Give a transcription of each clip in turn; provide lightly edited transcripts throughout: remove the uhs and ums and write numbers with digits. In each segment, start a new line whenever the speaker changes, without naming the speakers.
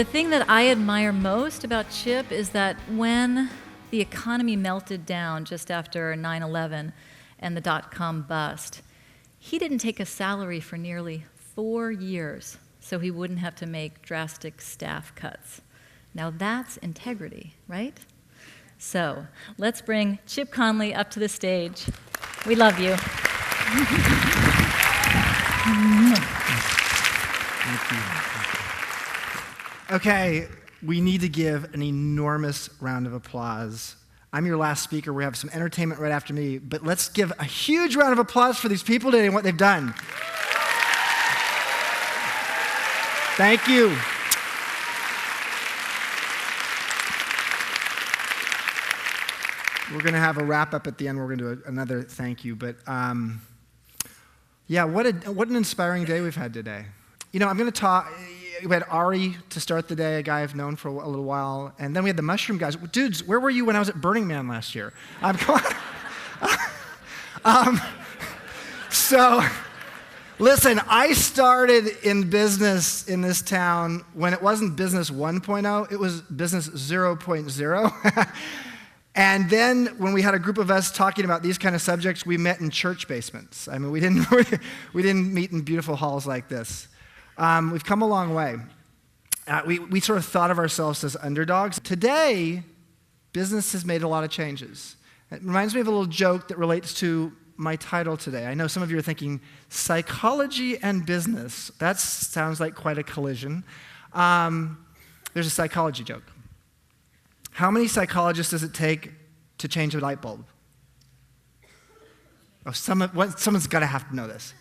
The thing that I admire most about Chip is that when the economy melted down just after 9/11 and the dot-com bust, he didn't take a salary for nearly 4 years so he wouldn't have to make drastic staff cuts. Now that's integrity, right? So let's bring Chip Conley up to the stage. We love you.
Thank you. Okay, we need to give an enormous round of applause. I'm your last speaker. We have some entertainment right after me, but let's give a huge round of applause for these people today and what they've done. Thank you. We're going to have a wrap-up at the end. We're going to do another thank you, but yeah, what an inspiring day we've had today. You know, I'm going to talk. We had Ari to start the day, a guy I've known for a little while, and then we had the mushroom guys. Dudes, where were you when I was at Burning Man last year? So, listen, I started in business in this town when it wasn't business 1.0, it was business 0.0. And then when we had a group of us talking about these kind of subjects, we met in church basements. I mean, we didn't meet in beautiful halls like this. We've come a long way. We sort of thought of ourselves as underdogs. Today, business has made a lot of changes. It reminds me of a little joke that relates to my title today. I know some of you are thinking, psychology and business. That sounds like quite a collision. There's a psychology joke. How many psychologists does it take to change a light bulb? Oh, someone's got to have to know this.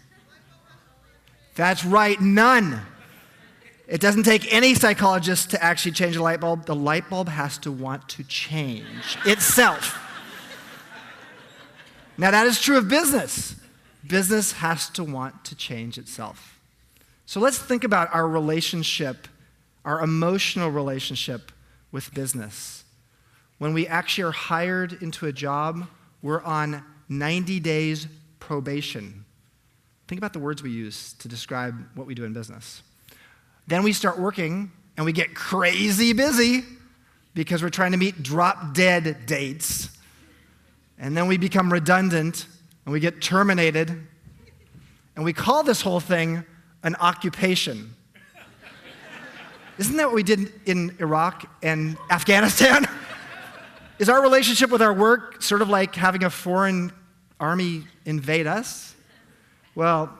That's right, none. It doesn't take any psychologist to actually change a light bulb. The light bulb has to want to change itself. Now, that is true of business. Business has to want to change itself. So let's think about our relationship, our emotional relationship with business. When we actually are hired into a job, we're on 90 days probation. Think about the words we use to describe what we do in business. Then we start working, and we get crazy busy because we're trying to meet drop-dead dates. And then we become redundant, and we get terminated. And we call this whole thing an occupation. Isn't that what we did in Iraq and Afghanistan? Is our relationship with our work sort of like having a foreign army invade us? Well,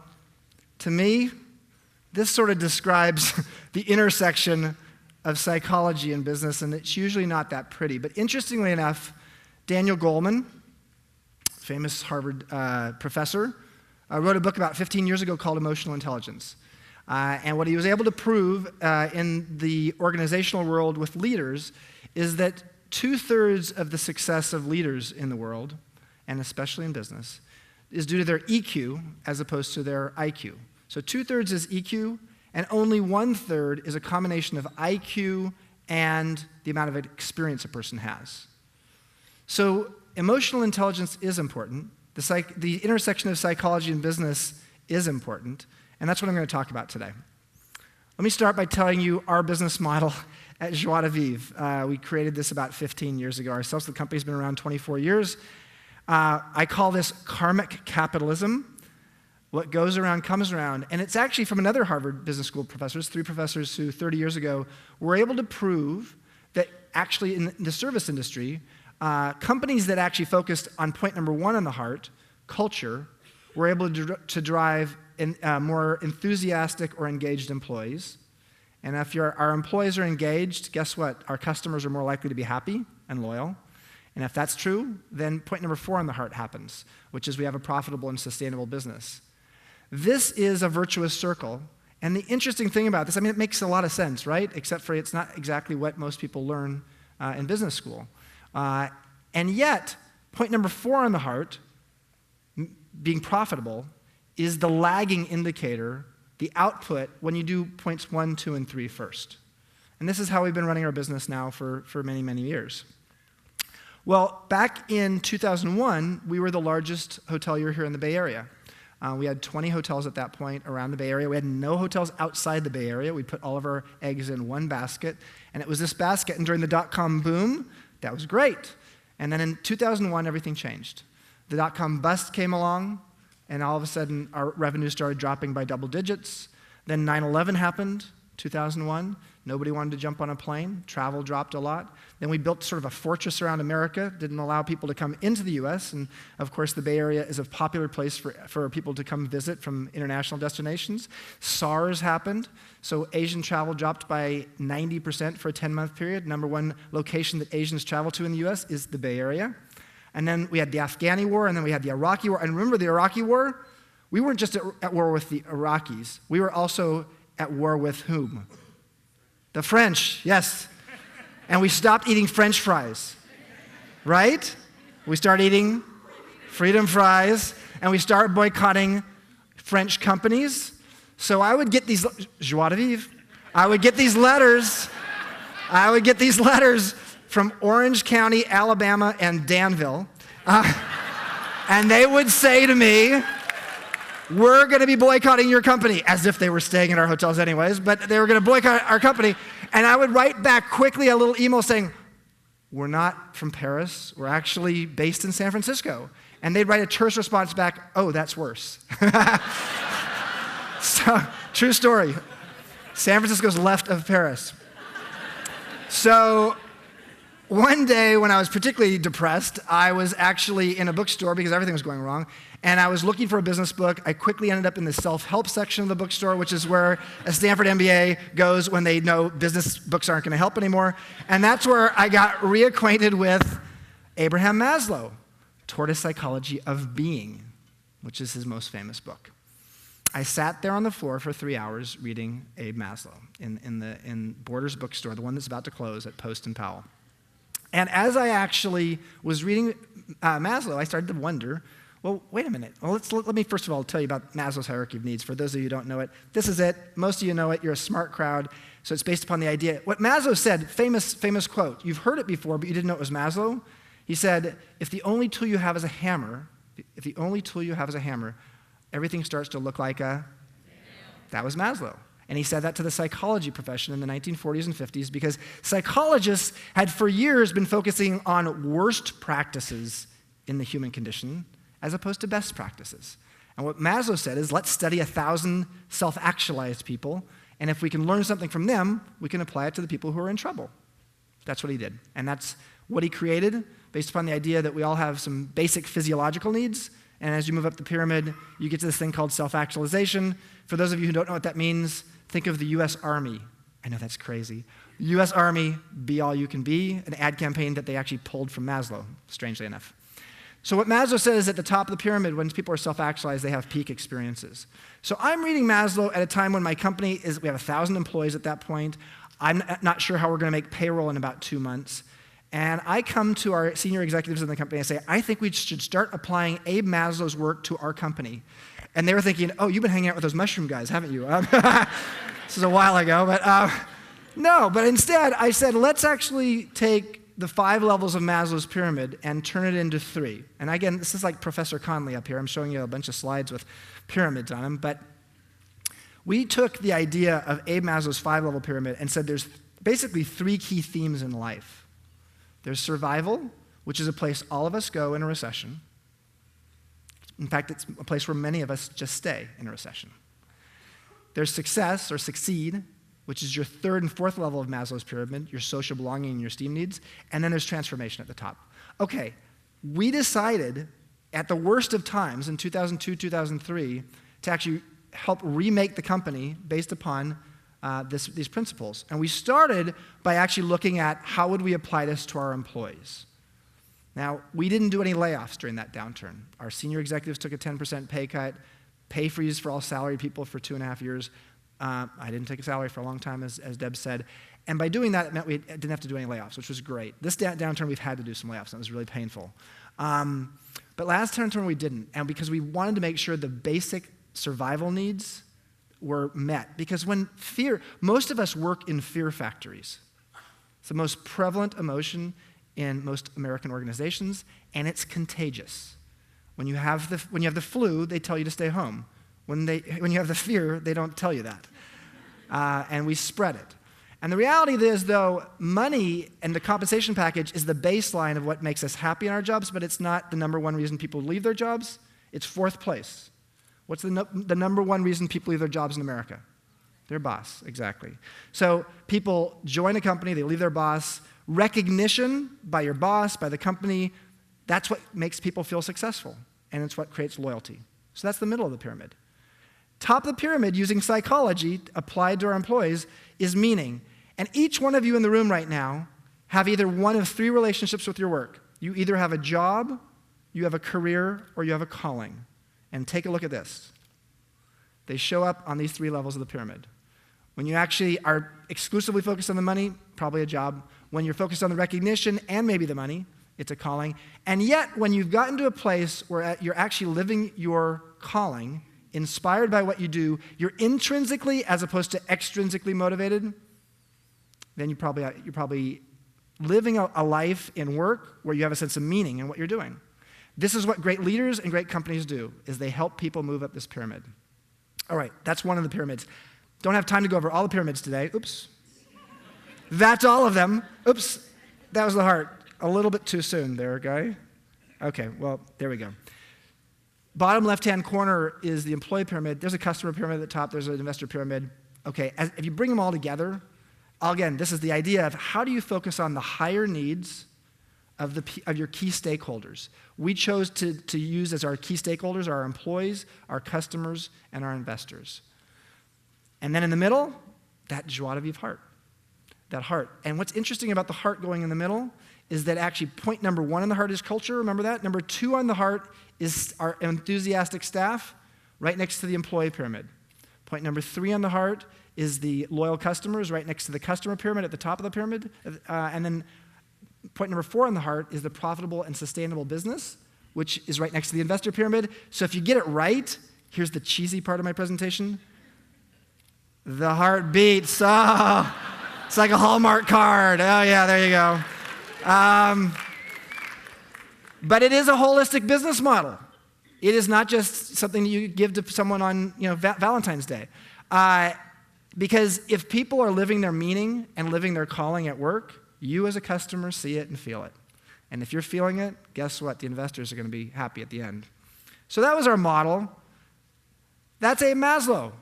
to me, this sort of describes the intersection of psychology and business, and it's usually not that pretty. But interestingly enough, Daniel Goleman, famous Harvard professor, wrote a book about 15 years ago called Emotional Intelligence. And what he was able to prove in the organizational world with leaders is that 2/3 of the success of leaders in the world, and especially in business, is due to their EQ as opposed to their IQ. So 2/3 is EQ, and only 1/3 is a combination of IQ and the amount of experience a person has. So emotional intelligence is important. The intersection of psychology and business is important, and that's what I'm going to talk about today. Let me start by telling you our business model at Joie de Vivre. We created this about 15 years ago ourselves. The company's been around 24 years. I call this karmic capitalism. What goes around comes around. And it's actually from another Harvard Business School professors, 3 professors who 30 years ago were able to prove that actually in the service industry, companies that actually focused on point number 1 on the heart, culture, were able to drive more enthusiastic or engaged employees. And if our employees are engaged, guess what? Our customers are more likely to be happy and loyal. And if that's true, then point number 4 on the heart happens, which is we have a profitable and sustainable business. This is a virtuous circle. And the interesting thing about this, I mean, it makes a lot of sense, right? Except for it's not exactly what most people learn in business school. And yet, point number 4 on the heart, being profitable, is the lagging indicator, the output, when you do points 1, 2, and 3 first. And this is how we've been running our business now for many, many years. Well, back in 2001, we were the largest hotelier here in the Bay Area. We had 20 hotels at that point around the Bay Area. We had no hotels outside the Bay Area. We put all of our eggs in one basket, and it was this basket. And during the dot-com boom, that was great. And then in 2001, everything changed. The dot-com bust came along, and all of a sudden, our revenue started dropping by double digits. Then 9/11 happened, 2001. Nobody wanted to jump on a plane. Travel dropped a lot. Then we built sort of a fortress around America, didn't allow people to come into the US. And of course, the Bay Area is a popular place for people to come visit from international destinations. SARS happened. So Asian travel dropped by 90% for a 10-month period. Number one location that Asians travel to in the US is the Bay Area. And then we had the Afghani war, and then we had the Iraqi war. And remember the Iraqi war? We weren't just at war with the Iraqis. We were also at war with whom? The French, yes. And we stopped eating French fries, right? We started eating freedom fries, and we started boycotting French companies. So I would get these, Joie de Vivre, I would get these letters from Orange County, Alabama, and Danville. And they would say to me, we're going to be boycotting your company, as if they were staying in our hotels anyways, but they were going to boycott our company. And I would write back quickly a little email saying, we're not from Paris, we're actually based in San Francisco. And they'd write a terse response back, oh, that's worse. So, true story. San Francisco's left of Paris. So, one day when I was particularly depressed, I was actually in a bookstore because everything was going wrong, and I was looking for a business book. I quickly ended up in the self-help section of the bookstore, which is where a Stanford MBA goes when they know business books aren't going to help anymore. And that's where I got reacquainted with Abraham Maslow, Tortoise Psychology of Being, which is his most famous book. I sat there on the floor for 3 hours reading Abe Maslow in Borders bookstore, the one that's about to close at Post and Powell. And as I actually was reading Maslow, I started to wonder, well, wait a minute. Well, let me first of all tell you about Maslow's hierarchy of needs. For those of you who don't know it, this is it. Most of you know it. You're a smart crowd. So it's based upon the idea. What Maslow said, famous quote. You've heard it before, but you didn't know it was Maslow. He said, if the only tool you have is a hammer, everything starts to look like a... That was Maslow. And he said that to the psychology profession in the 1940s and 50s because psychologists had for years been focusing on worst practices in the human condition as opposed to best practices. And what Maslow said is, let's study 1,000 self-actualized people, and if we can learn something from them, we can apply it to the people who are in trouble. That's what he did. And that's what he created based upon the idea that we all have some basic physiological needs, and as you move up the pyramid, you get to this thing called self-actualization. For those of you who don't know what that means, think of the U.S. Army. I know that's crazy. U.S. Army, be all you can be, an ad campaign that they actually pulled from Maslow, strangely enough. So what Maslow says is at the top of the pyramid, when people are self-actualized, they have peak experiences. So I'm reading Maslow at a time when my company we have 1,000 employees at that point. I'm not sure how we're going to make payroll in about 2 months. And I come to our senior executives in the company and say, I think we should start applying Abe Maslow's work to our company. And they were thinking, oh, you've been hanging out with those mushroom guys, haven't you? This is a while ago, but no. But instead, I said, let's actually take the 5 levels of Maslow's pyramid and turn it into 3. And again, this is like Professor Conley up here. I'm showing you a bunch of slides with pyramids on them. But we took the idea of Abe Maslow's 5-level pyramid and said there's basically 3 key themes in life. There's survival, which is a place all of us go in a recession. In fact, it's a place where many of us just stay in a recession. There's success, or succeed, which is your 3rd and 4th level of Maslow's pyramid, your social belonging and your esteem needs. And then there's transformation at the top. Okay, we decided at the worst of times in 2002, 2003, to actually help remake the company based upon these principles. And we started by actually looking at how would we apply this to our employees. Now, we didn't do any layoffs during that downturn. Our senior executives took a 10% pay cut, pay freeze for all salaried people for 2.5 years. I didn't take a salary for a long time, as Deb said. And by doing that, it meant we didn't have to do any layoffs, which was great. This downturn, we've had to do some layoffs, and it was really painful. But last downturn, we didn't. And because we wanted to make sure the basic survival needs were met. Because when most of us work in fear factories. It's the most prevalent emotion in most American organizations, and it's contagious. When you have the flu, they tell you to stay home. When you have the fear, they don't tell you that. And we spread it. And the reality is, though, money and the compensation package is the baseline of what makes us happy in our jobs, but it's not the number one reason people leave their jobs. It's fourth place. What's the number one reason people leave their jobs in America? Their boss, exactly. So people join a company, they leave their boss. Recognition by your boss, by the company, that's what makes people feel successful, and it's what creates loyalty. So that's the middle of the pyramid. Top of the pyramid, using psychology applied to our employees, is meaning. And each one of you in the room right now have either one of three relationships with your work. You either have a job, you have a career, or you have a calling. And take a look at this. They show up on these three levels of the pyramid. When you actually are exclusively focused on the money, probably a job. When you're focused on the recognition and maybe the money, it's a calling. And yet, when you've gotten to a place where you're actually living your calling, inspired by what you do, you're intrinsically as opposed to extrinsically motivated, then you're probably living a life in work where you have a sense of meaning in what you're doing. This is what great leaders and great companies do, is they help people move up this pyramid. All right, that's one of the pyramids. Don't have time to go over all the pyramids today. Oops. That's all of them. Oops, that was the heart. A little bit too soon there, guy. Okay, well, there we go. Bottom left-hand corner is the employee pyramid. There's a customer pyramid at the top. There's an investor pyramid. Okay, if you bring them all together, again, this is the idea of how do you focus on the higher needs of your key stakeholders. We chose to use as our key stakeholders our employees, our customers, and our investors. And then in the middle, that joie de vivre heart, that heart. And what's interesting about the heart going in the middle is that actually point number one on the heart is culture, remember that? Number two on the heart is our enthusiastic staff, right next to the employee pyramid. Point number three on the heart is the loyal customers, right next to the customer pyramid at the top of the pyramid. And then point number four on the heart is the profitable and sustainable business, which is right next to the investor pyramid. So if you get it right, here's the cheesy part of my presentation. The heart beats. Oh, it's like a Hallmark card. Oh, yeah, there you go. But it is a holistic business model. It is not just something that you give to someone on Valentine's Day. Because if people are living their meaning and living their calling at work, you as a customer see it and feel it. And if you're feeling it, guess what? The investors are going to be happy at the end. So that was our model. That's Abe Maslow.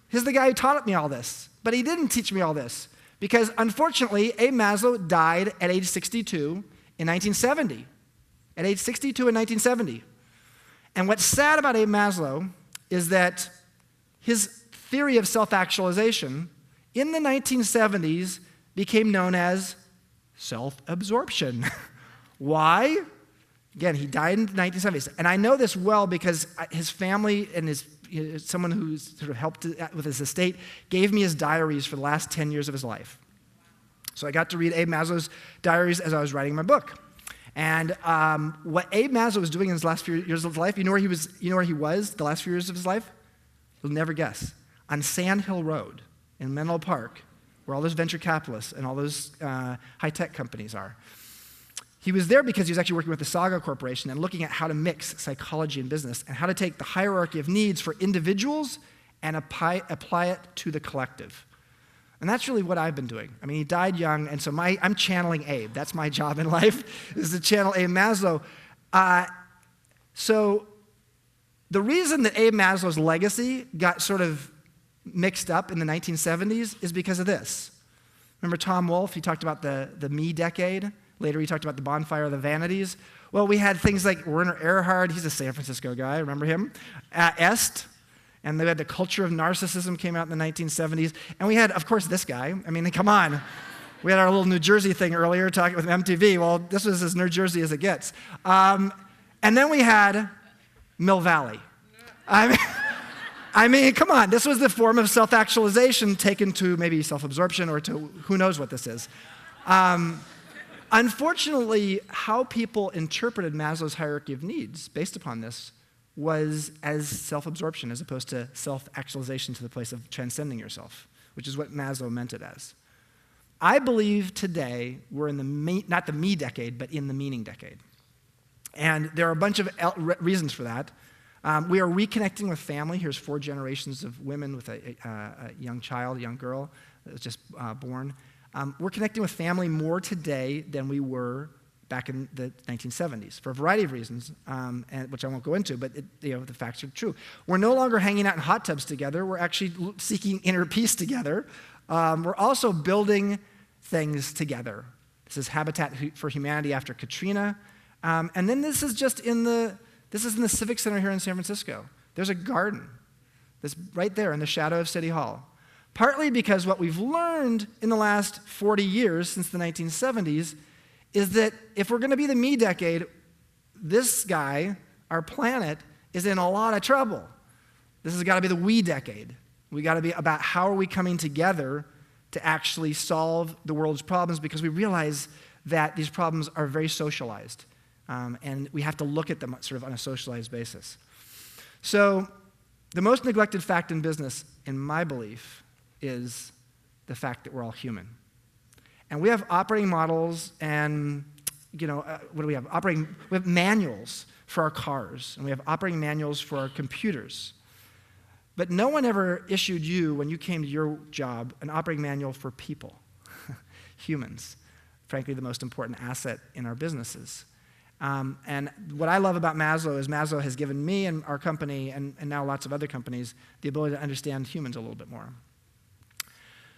He's the guy who taught me all this. But he didn't teach me all this. Because unfortunately, Abe Maslow died at age 62 in 1970. At age 62 in 1970. And what's sad about Abe Maslow is that his theory of self-actualization in the 1970s became known as self-absorption. Why? Again, he died in the 1970s. And I know this well because his family and someone who's sort of helped with his estate gave me his diaries for the last 10 years of his life. So I got to read Abe Maslow's diaries as I was writing my book. And what Abe Maslow was doing in his last few years of his life, you know where he was the last few years of his life? You'll never guess. On Sand Hill Road in Menlo Park, where all those venture capitalists and all those high-tech companies are. He was there because he was actually working with the Saga Corporation and looking at how to mix psychology and business and how to take the hierarchy of needs for individuals and apply it to the collective. And that's really what I've been doing. I mean, he died young, and so I'm channeling Abe. That's my job in life, is to channel Abe Maslow. So the reason that Abe Maslow's legacy got sort of mixed up in the 1970s is because of this. Remember Tom Wolfe? He talked about the me decade. Later he talked about the bonfire of the vanities. Well, we had things like Werner Erhard. He's a San Francisco guy. Remember him? Est. And they had the culture of narcissism came out in the 1970s. And we had, of course, this guy. I mean, come on. We had our little New Jersey thing earlier talking with MTV. Well, this was as New Jersey as it gets. And then we had Mill Valley. I mean, come on. This was the form of self-actualization taken to maybe self-absorption or to who knows what this is. Unfortunately, how people interpreted Maslow's hierarchy of needs based upon this was as self-absorption as opposed to self-actualization to the place of transcending yourself, which is what Maslow meant it as. I believe today we're in not the me decade, but in the meaning decade. And there are a bunch of reasons for that. We are reconnecting with family. Here's 4 generations of women with a young child, a young girl that was just born. We're connecting with family more today than we were back in the 1970s for a variety of reasons, and which I won't go into, but the facts are true. We're no longer hanging out in hot tubs together. We're actually seeking inner peace together. We're also building things together. This is Habitat for Humanity after Katrina. And then this is in the Civic Center here in San Francisco. There's a garden that's right there in the shadow of City Hall. Partly because what we've learned in the last 40 years, since the 1970s, is that if we're going to be the me decade, this guy, our planet, is in a lot of trouble. This has got to be the we decade. We got to be about how are we coming together to actually solve the world's problems, because we realize that these problems are very socialized. And we have to look at them sort of on a socialized basis. So the most neglected fact in business, in my belief, is the fact that we're all human. And we have operating models and, what do we have? We have manuals for our cars, and we have operating manuals for our computers. But no one ever issued you, when you came to your job, an operating manual for people, humans, frankly, the most important asset in our businesses. And what I love about Maslow is Maslow has given me and our company, and now lots of other companies, the ability to understand humans a little bit more.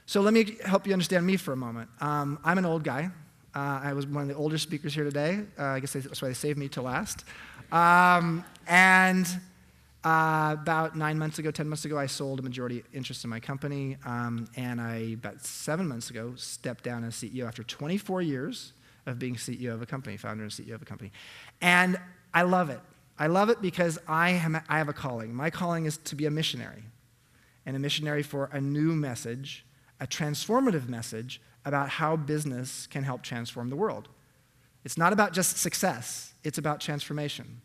So let me help you understand me for a moment. I'm an old guy. I was one of the older speakers here today. I guess that's why they saved me to last. About 10 months ago, I sold a majority interest in my company. And about 7 months ago, stepped down as CEO after 24 years of being CEO of a company, founder and CEO of a company. And I love it. I love it because I have a calling. My calling is to be a missionary, and a missionary for a new message, a transformative message about how business can help transform the world. It's not about just success. It's about transformation.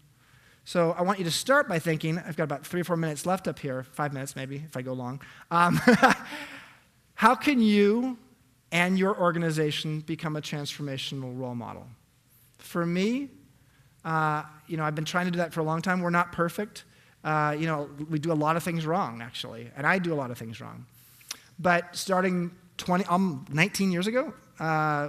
So I want you to start by thinking, I've got about 3 or 4 minutes left up here, 5 minutes maybe, if I go long. How can you and your organization become a transformational role model? For me, I've been trying to do that for a long time. We're not perfect. We do a lot of things wrong, actually, and I do a lot of things wrong. But starting 19 years ago,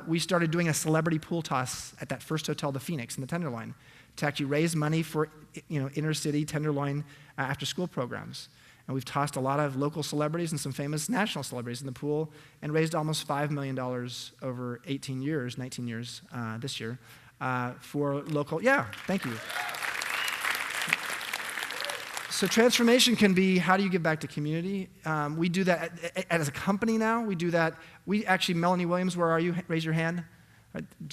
we started doing a celebrity pool toss at that first hotel, the Phoenix, in the Tenderloin, to actually raise money for inner city Tenderloin after school programs. And we've tossed a lot of local celebrities and some famous national celebrities in the pool and raised almost $5 million over 19 years this year for local, thank you. So transformation can be, how do you give back to community? We do that as a company now. We do that. Melanie Williams, where are you? Raise your hand.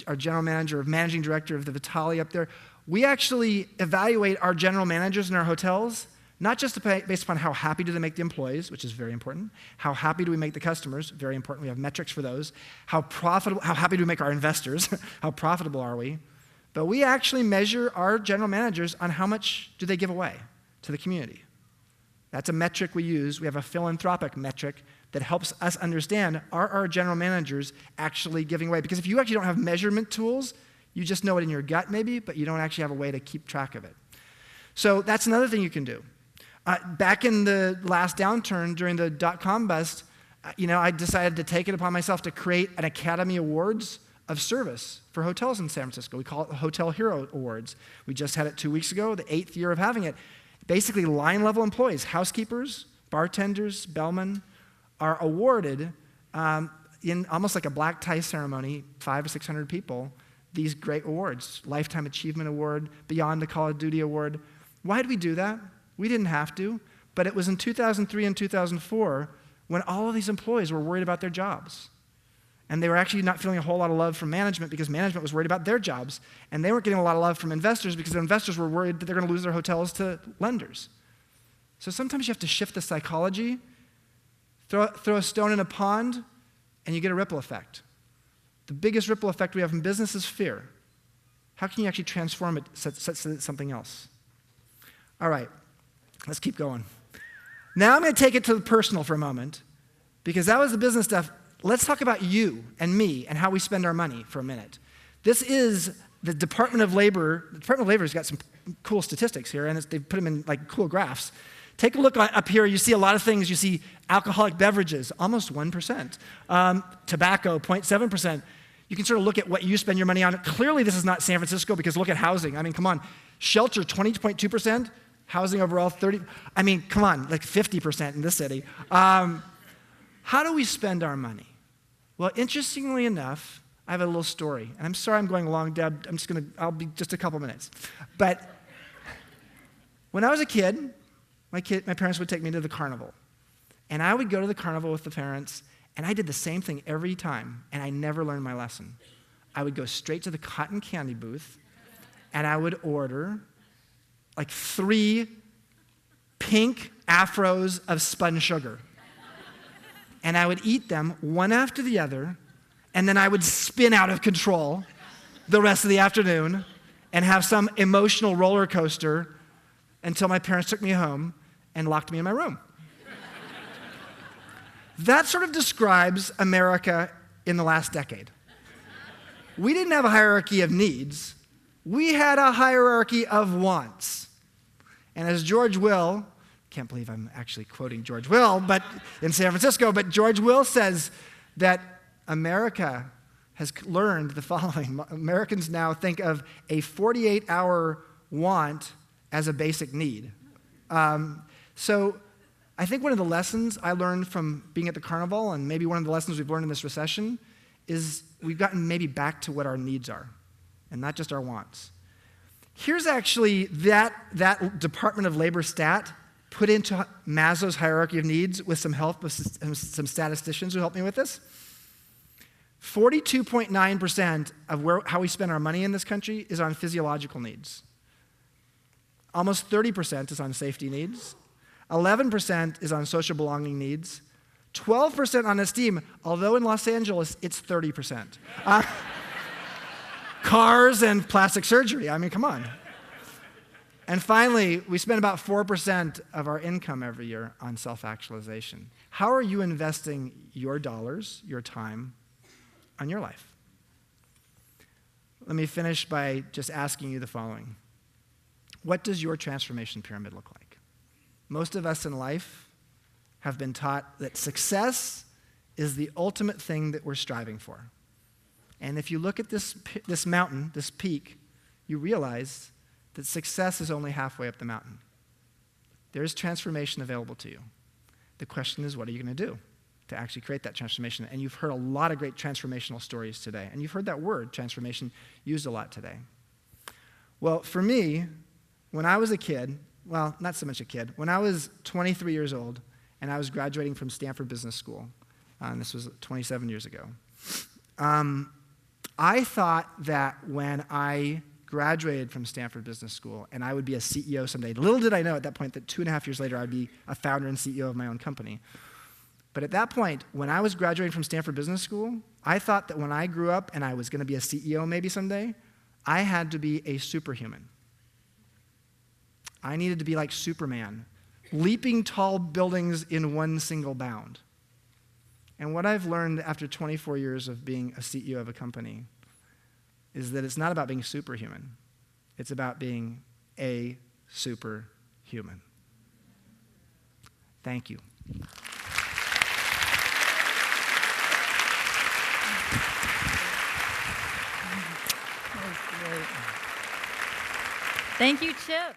Our general manager, managing director of the Vitale up there. We actually evaluate our general managers in our hotels, not just based upon how happy do they make the employees, which is very important. How happy do we make the customers? Very important. We have metrics for those. How happy do we make our investors? How profitable are we? But we actually measure our general managers on how much do they give away to the community. That's a metric we use. We have a philanthropic metric that helps us understand, are our general managers actually giving away? Because if you actually don't have measurement tools, you just know it in your gut maybe, but you don't actually have a way to keep track of it. So that's another thing you can do. Back in the last downturn during the dot-com bust, I decided to take it upon myself to create an Academy Awards of service for hotels in San Francisco. We call it the Hotel Hero Awards. We just had it 2 weeks ago, the 8th year of having it. Basically, line-level employees, housekeepers, bartenders, bellmen, are awarded in almost like a black tie ceremony, 500 or 600 people, these great awards, Lifetime Achievement Award, Beyond the Call of Duty Award. Why did we do that? We didn't have to, but it was in 2003 and 2004 when all of these employees were worried about their jobs. And they were actually not feeling a whole lot of love from management because management was worried about their jobs. And they weren't getting a lot of love from investors because the investors were worried that they're going to lose their hotels to lenders. So sometimes you have to shift the psychology, throw a stone in a pond, and you get a ripple effect. The biggest ripple effect we have in business is fear. How can you actually transform it so it's something else? All right, let's keep going. Now I'm going to take it to the personal for a moment, because that was the business stuff. Let's talk about you and me and how we spend our money for a minute. This is the Department of Labor's got some cool statistics here, and they've put them in like cool graphs. Take a look up here. You see a lot of things. You see alcoholic beverages, almost 1%. Tobacco, 0.7%. You can sort of look at what you spend your money on. Clearly, this is not San Francisco because look at housing. I mean, come on. Shelter, 20.2%. Housing overall, 30. I mean, come on, like 50% in this city. How do we spend our money? Well, interestingly enough, I have a little story. And I'm sorry I'm going long, Deb. I'll be just a couple minutes. But when I was a kid, my parents would take me to the carnival. And I would go to the carnival with the parents, and I did the same thing every time, and I never learned my lesson. I would go straight to the cotton candy booth, and I would order like 3 pink afros of spun sugar. And I would eat them one after the other, and then I would spin out of control the rest of the afternoon and have some emotional roller coaster until my parents took me home and locked me in my room. That sort of describes America in the last decade. We didn't have a hierarchy of needs. We had a hierarchy of wants. And as George Will, can't believe I'm actually quoting George Will, but in San Francisco, but George Will says that America has learned the following. Americans now think of a 48-hour want as a basic need. So I think one of the lessons I learned from being at the carnival, and maybe one of the lessons we've learned in this recession, is we've gotten maybe back to what our needs are, and not just our wants. Here's actually that Department of Labor stat put into Maslow's hierarchy of needs with some help of some statisticians who helped me with this. 42.9% of how we spend our money in this country is on physiological needs. Almost 30% is on safety needs. 11% is on social belonging needs. 12% on esteem, although in Los Angeles, it's 30%. Cars and plastic surgery, I mean, come on. And finally, we spend about 4% of our income every year on self-actualization. How are you investing your dollars, your time, on your life? Let me finish by just asking you the following. What does your transformation pyramid look like? Most of us in life have been taught that success is the ultimate thing that we're striving for. And if you look at this mountain, this peak, you realize that success is only halfway up the mountain. There is transformation available to you. The question is, what are you going to do to actually create that transformation? And you've heard a lot of great transformational stories today. And you've heard that word, transformation, used a lot today. Well, for me, when I was a kid, well, not so much a kid, when I was 23 years old and I was graduating from Stanford Business School, and this was 27 years ago, I thought that when I graduated from Stanford Business School and I would be a CEO someday, little did I know at that point that 2.5 years later I'd be a founder and CEO of my own company. But at that point, when I was graduating from Stanford Business School, I thought that when I grew up and I was going to be a CEO maybe someday, I had to be a superhuman. I needed to be like Superman, leaping tall buildings in one single bound. And what I've learned after 24 years of being a CEO of a company is that it's not about being superhuman. It's about being a superhuman. Thank you.
Thank you, Chip.